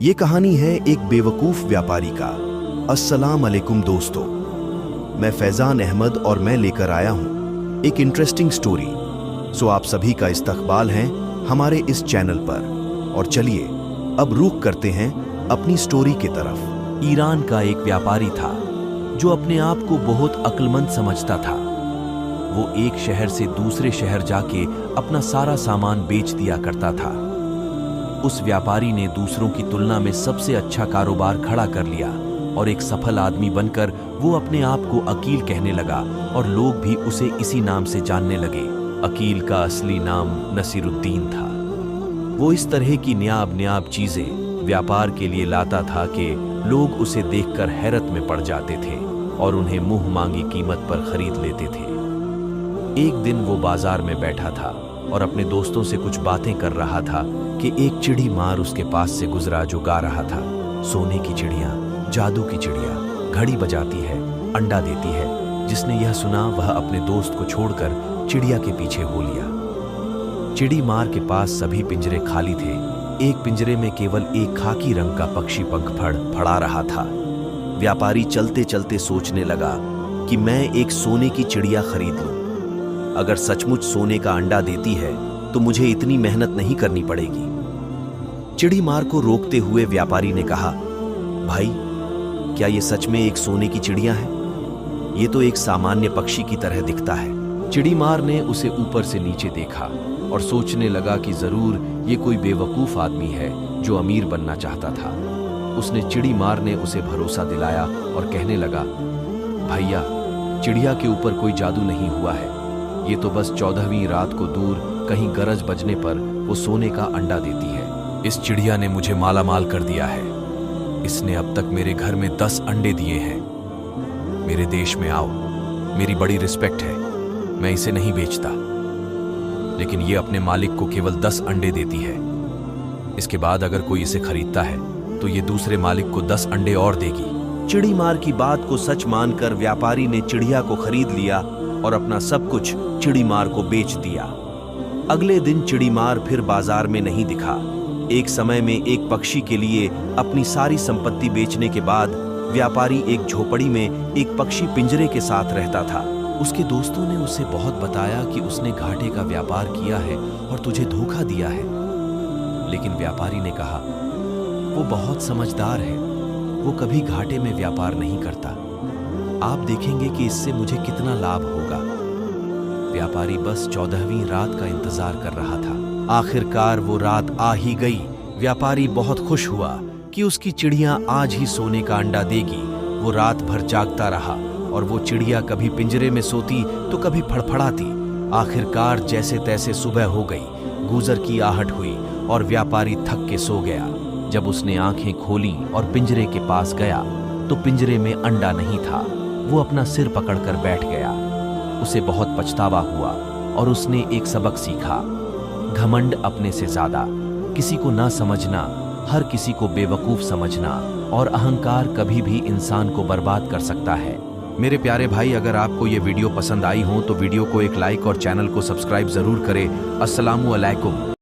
ये कहानी है एक बेवकूफ़ व्यापारी का। अस्सलाम अलैकुम दोस्तों, मैं फैज़ान अहमद और मैं लेकर आया हूँ एक इंटरेस्टिंग स्टोरी। सो आप सभी का इस्तकबाल है हमारे इस चैनल पर। और चलिए अब रुख करते हैं अपनी स्टोरी की तरफ। ईरान का एक व्यापारी था जो अपने आप को बहुत अक्लमंद समझता था। वो एक शहर से दूसरे शहर जाके अपना सारा सामान बेच दिया करता था। उस व्यापारी ने दूसरों की तुलना में सबसे अच्छा कारोबार खड़ा कर लिया और एक सफल आदमी बनकर वो अपने आप को अकील कहने लगा और लोग भी उसे इसी नाम से जानने लगे। अकील का असली नाम नसीरुद्दीन था। वो इस तरह की न्याब चीजें व्यापार के लिए लाता था कि लोग उसे देखकर हैरत में पड़ जाते थे और उन्हें मुंह मांगी कीमत पर खरीद लेते थे। एक दिन वो बाजार में बैठा था और अपने दोस्तों से कुछ बातें कर रहा था कि एक चिड़ी मार उसके पास से गुजरा जो गा रहा था, सोने की चिड़िया, जादू की चिड़िया, घड़ी बजाती है, अंडा देती है। जिसने यह सुना वह अपने दोस्त को छोड़कर चिड़िया के पीछे हो लिया। चिड़ी मार के पास सभी पिंजरे खाली थे। एक पिंजरे में केवल एक खाकी रंग का पक्षी पंख फड़ा रहा था। व्यापारी चलते चलते सोचने लगा कि मैं एक सोने की चिड़िया खरीद लूं। अगर सचमुच सोने का अंडा देती है तो मुझे इतनी मेहनत नहीं करनी पड़ेगी। चिड़ी मार को रोकते हुए व्यापारी ने कहा, भाई, क्या ये सच में एक सोने की चिड़िया है? ये तो एक सामान्य पक्षी की तरह दिखता है। चिड़ी मार ने उसे ऊपर से नीचे देखा और सोचने लगा कि जरूर ये कोई बेवकूफ आदमी है जो अमीर बनना चाहता था। उसने चिड़ी मार ने उसे भरोसा दिलाया और कहने लगा, भैया, चिड़िया के ऊपर कोई जादू नहीं हुआ है। ये तो बस 14वीं रात को दूर कहीं गरज बजने पर वो सोने का अंडा देती है। इस चिड़िया ने मुझे माला माल कर दिया है। इसने अब तक मेरे घर में 10 अंडे दिए हैं। मेरे देश में आओ, मेरी बड़ी रिस्पेक्ट है। मैं इसे नहीं बेचता, लेकिन ये अपने मालिक को केवल 10 अंडे देती है। इसके बाद अगर कोई इसे खरीदता है तो ये दूसरे मालिक को 10 अंडे और देगी। चिड़ी मार की बात को सच मानकर व्यापारी ने चिड़िया को खरीद लिया और अपना सब कुछ चिड़ी मार को बेच दिया। अगले दिन चिड़ी मार फिर बाजार में नहीं दिखा। एक समय में एक पक्षी के लिए अपनी सारी संपत्ति बेचने के बाद व्यापारी एक झोपड़ी में एक पक्षी पिंजरे के साथ रहता था। उसके दोस्तों ने उसे बहुत बताया कि उसने घाटे का व्यापार किया है और तुझे धोखा दिया है। लेकिन व्यापारी ने कहा, वो बहुत समझदार है, वो कभी घाटे में व्यापार नहीं करता। आप देखेंगे कि इससे मुझे कितना लाभ होगा। व्यापारी बस 14वीं रात का इंतजार कर रहा था। आखिरकार वो रात आ ही गई। व्यापारी बहुत खुश हुआ कि उसकी चिड़िया आज ही सोने का अंडा देगी। वो रात भर जागता रहा और वो चिड़िया कभी पिंजरे में सोती तो कभी फड़फड़ाती। आखिरकार जैसे तैसे सुबह हो गई। गूजर की आहट हुई और व्यापारी थक के सो गया। जब उसने आंखें खोली और पिंजरे के पास गया तो पिंजरे में अंडा नहीं था। वो अपना सिर पकड़कर बैठ गया। उसे बहुत पछतावा हुआ और उसने एक सबक सीखा, घमंड अपने से ज्यादा, किसी को ना समझना, हर किसी को बेवकूफ समझना और अहंकार कभी भी इंसान को बर्बाद कर सकता है। मेरे प्यारे भाई, अगर आपको ये वीडियो पसंद आई हो तो वीडियो को एक लाइक और चैनल को सब्सक्राइब जरूर करें। अस्सलामु अलैकुम।